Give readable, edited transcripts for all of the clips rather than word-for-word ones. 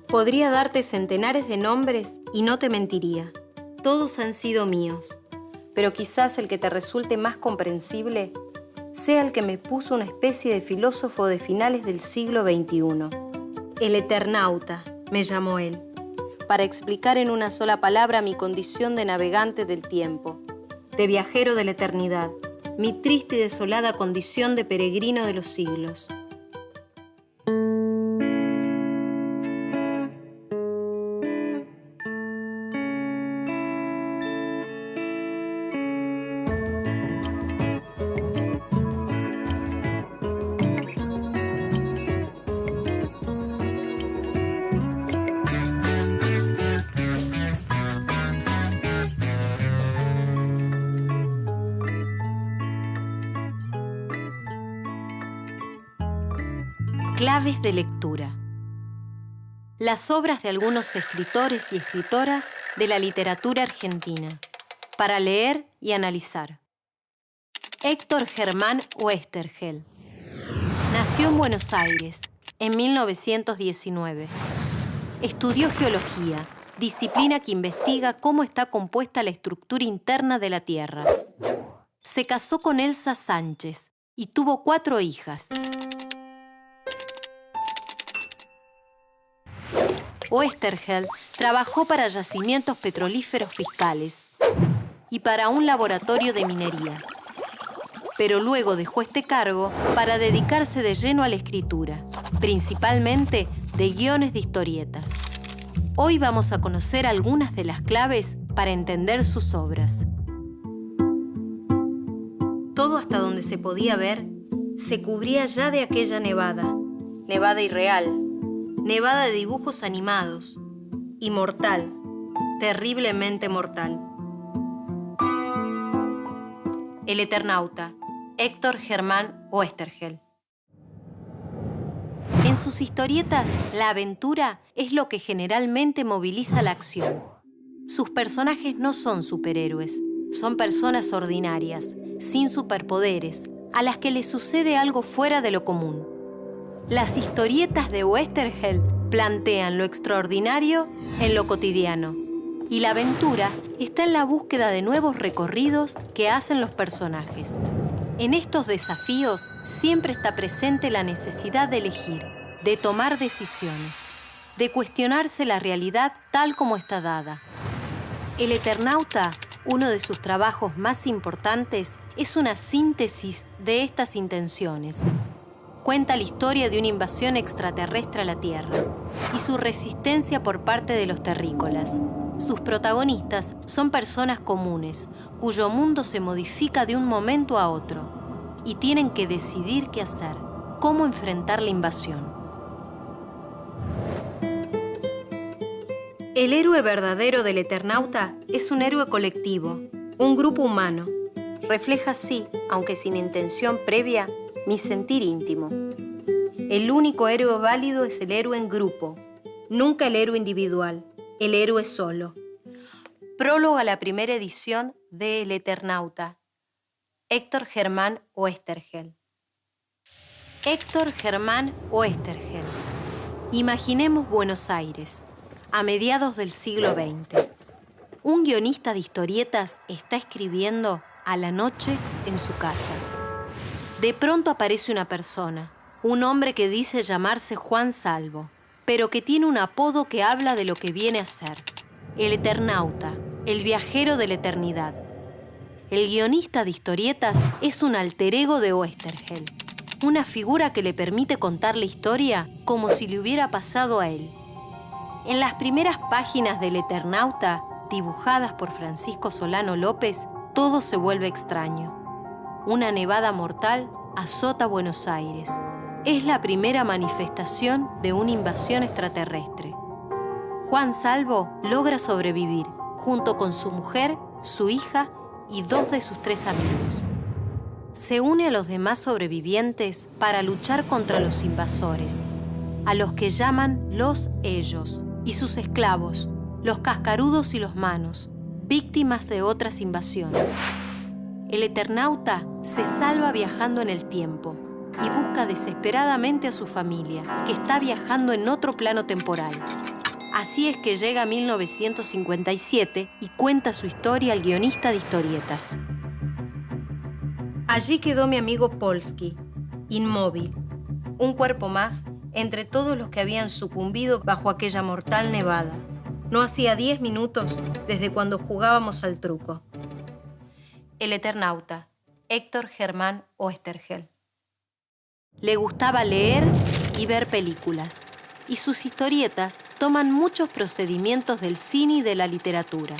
Podría darte centenares de nombres y no te mentiría. Todos han sido míos, pero quizás el que te resulte más comprensible sea el que me puso una especie de filósofo de finales del siglo XXI. El Eternauta, me llamó él, para explicar en una sola palabra mi condición de navegante del tiempo, de viajero de la eternidad, mi triste y desolada condición de peregrino de los siglos. Claves de lectura. Las obras de algunos escritores y escritoras de la literatura argentina, para leer y analizar. Héctor Germán Oesterhel. Nació en Buenos Aires en 1919. Estudió geología, disciplina que investiga cómo está compuesta la estructura interna de la Tierra. Se casó con Elsa Sánchez y tuvo 4 hijas. Oesterhel trabajó para yacimientos petrolíferos fiscales y para un laboratorio de minería. Pero luego dejó este cargo para dedicarse de lleno a la escritura, principalmente de guiones de historietas. Hoy vamos a conocer algunas de las claves para entender sus obras. Todo hasta donde se podía ver se cubría ya de aquella nevada, nevada irreal, nevada de dibujos animados, y mortal, terriblemente mortal. El Eternauta, Héctor Germán Oesterhel. En sus historietas, la aventura es lo que generalmente moviliza la acción. Sus personajes no son superhéroes, son personas ordinarias, sin superpoderes, a las que les sucede algo fuera de lo común. Las historietas de Oesterhel plantean lo extraordinario en lo cotidiano, y la aventura está en la búsqueda de nuevos recorridos que hacen los personajes. En estos desafíos siempre está presente la necesidad de elegir, de tomar decisiones, de cuestionarse la realidad tal como está dada. El Eternauta, uno de sus trabajos más importantes, es una síntesis de estas intenciones. Cuenta la historia de una invasión extraterrestre a la Tierra y su resistencia por parte de los terrícolas. Sus protagonistas son personas comunes, cuyo mundo se modifica de un momento a otro y tienen que decidir qué hacer, cómo enfrentar la invasión. El héroe verdadero del Eternauta es un héroe colectivo, un grupo humano. Refleja así, aunque sin intención previa, mi sentir íntimo. El único héroe válido es el héroe en grupo, nunca el héroe individual, el héroe solo. Prólogo a la primera edición de El Eternauta. Héctor Germán Oesterhel. Héctor Germán Oesterhel. Imaginemos Buenos Aires, a mediados del siglo XX. Un guionista de historietas está escribiendo a la noche en su casa. De pronto aparece una persona, un hombre que dice llamarse Juan Salvo, pero que tiene un apodo que habla de lo que viene a ser: el Eternauta, el viajero de la eternidad. El guionista de historietas es un alter ego de Oesterhel, una figura que le permite contar la historia como si le hubiera pasado a él. En las primeras páginas del Eternauta, dibujadas por Francisco Solano López, todo se vuelve extraño. Una nevada mortal azota Buenos Aires. Es la primera manifestación de una invasión extraterrestre. Juan Salvo logra sobrevivir, junto con su mujer, su hija y 2 de sus 3 amigos. Se une a los demás sobrevivientes para luchar contra los invasores, a los que llaman los ellos, y sus esclavos, los cascarudos y los manos, víctimas de otras invasiones. El Eternauta se salva viajando en el tiempo y busca desesperadamente a su familia, que está viajando en otro plano temporal. Así es que llega 1957 y cuenta su historia al guionista de historietas. Allí quedó mi amigo Polsky, inmóvil, un cuerpo más entre todos los que habían sucumbido bajo aquella mortal nevada. No hacía 10 minutos desde cuando jugábamos al truco. El Eternauta, Héctor Germán Oesterheld. Le gustaba leer y ver películas, y sus historietas toman muchos procedimientos del cine y de la literatura.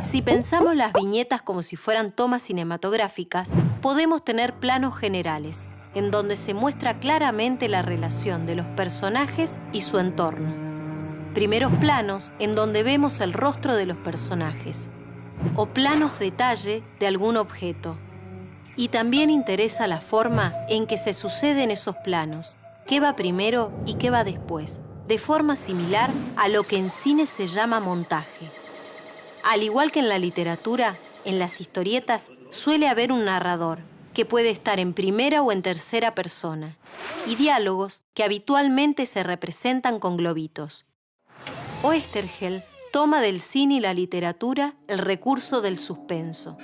Si pensamos las viñetas como si fueran tomas cinematográficas, podemos tener planos generales, en donde se muestra claramente la relación de los personajes y su entorno. Primeros planos en donde vemos el rostro de los personajes, o planos detalle de algún objeto. Y también interesa la forma en que se suceden esos planos, qué va primero y qué va después, de forma similar a lo que en cine se llama montaje. Al igual que en la literatura, en las historietas suele haber un narrador, que puede estar en primera o en tercera persona, y diálogos que habitualmente se representan con globitos. Oesterheld toma del cine y la literatura el recurso del suspenso.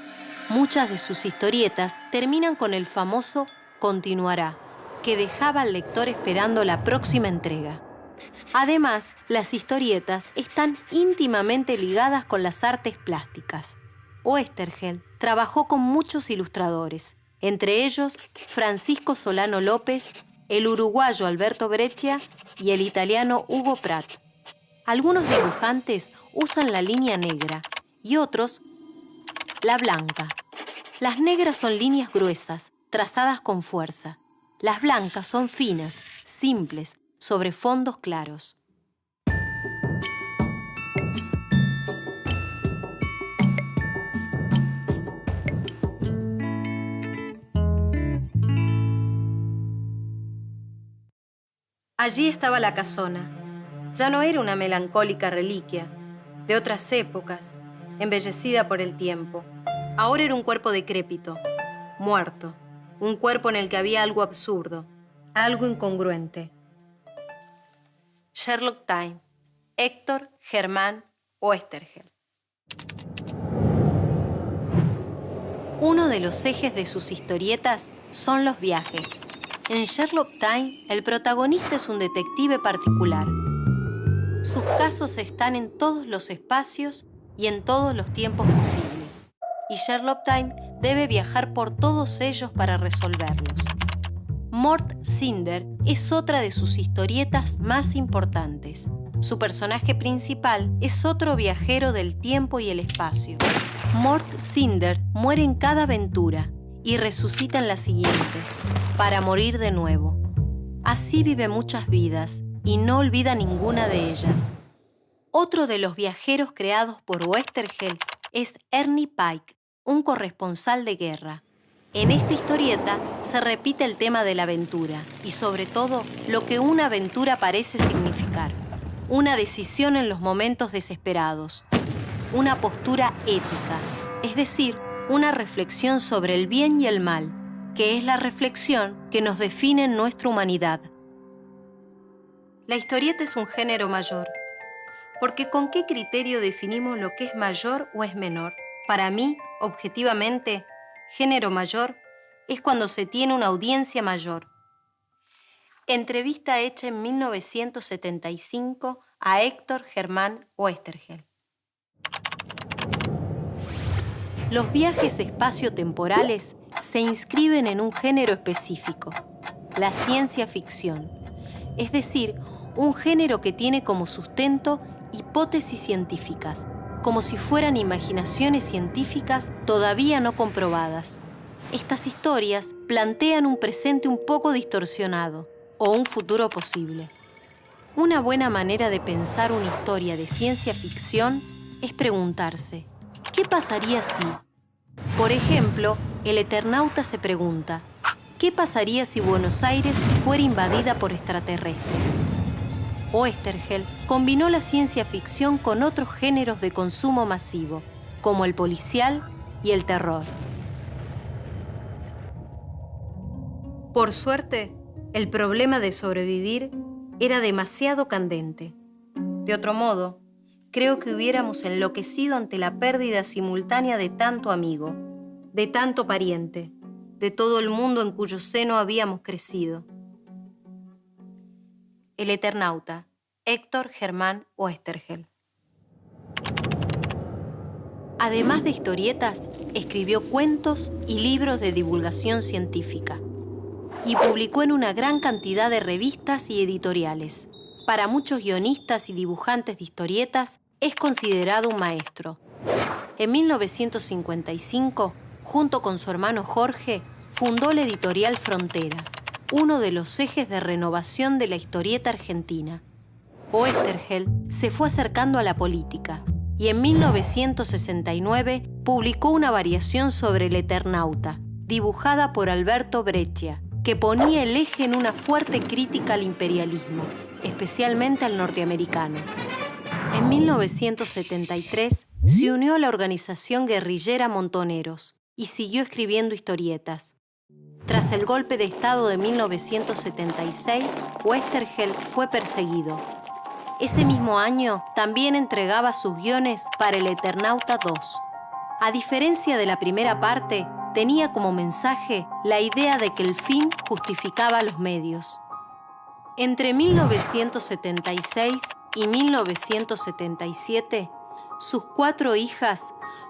Muchas de sus historietas terminan con el famoso «continuará», que dejaba al lector esperando la próxima entrega. Además, las historietas están íntimamente ligadas con las artes plásticas. Oesterheld trabajó con muchos ilustradores, entre ellos Francisco Solano López, el uruguayo Alberto Breccia y el italiano Hugo Pratt. Algunos dibujantes usan la línea negra y otros la blanca. Las negras son líneas gruesas, trazadas con fuerza. Las blancas son finas, simples, sobre fondos claros. Allí estaba la casona. Ya no era una melancólica reliquia, de otras épocas, embellecida por el tiempo. Ahora era un cuerpo decrépito, muerto, un cuerpo en el que había algo absurdo, algo incongruente. Sherlock Time, Héctor Germán Oesterheld. Uno de los ejes de sus historietas son los viajes. En Sherlock Time, el protagonista es un detective particular. Sus casos están en todos los espacios y en todos los tiempos posibles. Y Sherlock Time debe viajar por todos ellos para resolverlos. Mort Cinder es otra de sus historietas más importantes. Su personaje principal es otro viajero del tiempo y el espacio. Mort Cinder muere en cada aventura y resucita en la siguiente, para morir de nuevo. Así vive muchas vidas y no olvida ninguna de ellas. Otro de los viajeros creados por Oesterheld es Ernie Pike, un corresponsal de guerra. En esta historieta se repite el tema de la aventura y, sobre todo, lo que una aventura parece significar. Una decisión en los momentos desesperados. Una postura ética, es decir, una reflexión sobre el bien y el mal, que es la reflexión que nos define en nuestra humanidad. La historieta es un género mayor, porque ¿con qué criterio definimos lo que es mayor o es menor? Para mí, objetivamente, género mayor es cuando se tiene una audiencia mayor. Entrevista hecha en 1975 a Héctor Germán Oesterheld. Los viajes espacio-temporales se inscriben en un género específico, la ciencia ficción, es decir, un género que tiene como sustento hipótesis científicas, como si fueran imaginaciones científicas todavía no comprobadas. Estas historias plantean un presente un poco distorsionado o un futuro posible. Una buena manera de pensar una historia de ciencia ficción es preguntarse, ¿qué pasaría si? Por ejemplo, el Eternauta se pregunta, ¿qué pasaría si Buenos Aires fuera invadida por extraterrestres? Oesterheld combinó la ciencia ficción con otros géneros de consumo masivo, como el policial y el terror. Por suerte, el problema de sobrevivir era demasiado candente. De otro modo, creo que hubiéramos enloquecido ante la pérdida simultánea de tanto amigo, de tanto pariente, de todo el mundo en cuyo seno habíamos crecido. El Eternauta, Héctor Germán Oesterheld. Además de historietas, escribió cuentos y libros de divulgación científica y publicó en una gran cantidad de revistas y editoriales. Para muchos guionistas y dibujantes de historietas, es considerado un maestro. En 1955, junto con su hermano Jorge, fundó la editorial Frontera, uno de los ejes de renovación de la historieta argentina. Oesterheld se fue acercando a la política y en 1969 publicó una variación sobre el Eternauta, dibujada por Alberto Breccia, que ponía el eje en una fuerte crítica al imperialismo, especialmente al norteamericano. En 1973 se unió a la organización guerrillera Montoneros y siguió escribiendo historietas. Tras el golpe de Estado de 1976, Oesterheld fue perseguido. Ese mismo año también entregaba sus guiones para el Eternauta 2. A diferencia de la primera parte, tenía como mensaje la idea de que el fin justificaba los medios. Entre 1976 y 1977, sus 4 hijas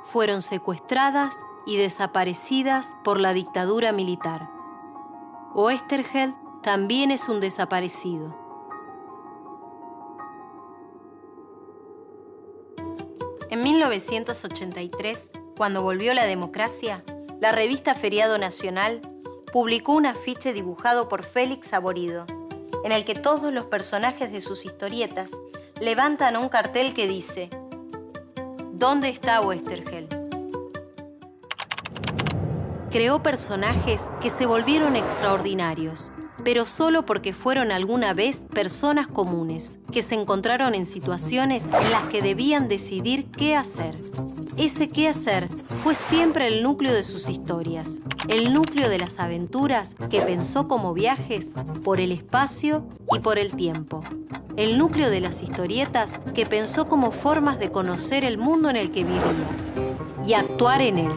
fueron secuestradas y desaparecidas por la dictadura militar. Oesterheld también es un desaparecido. En 1983, cuando volvió la democracia, la revista Feriado Nacional publicó un afiche dibujado por Félix Saborido, en el que todos los personajes de sus historietas levantan un cartel que dice: ¿Dónde está Oesterheld? Creó personajes que se volvieron extraordinarios, pero solo porque fueron alguna vez personas comunes, que se encontraron en situaciones en las que debían decidir qué hacer. Ese qué hacer fue siempre el núcleo de sus historias, el núcleo de las aventuras que pensó como viajes por el espacio y por el tiempo. El núcleo de las historietas que pensó como formas de conocer el mundo en el que vivía y actuar en él.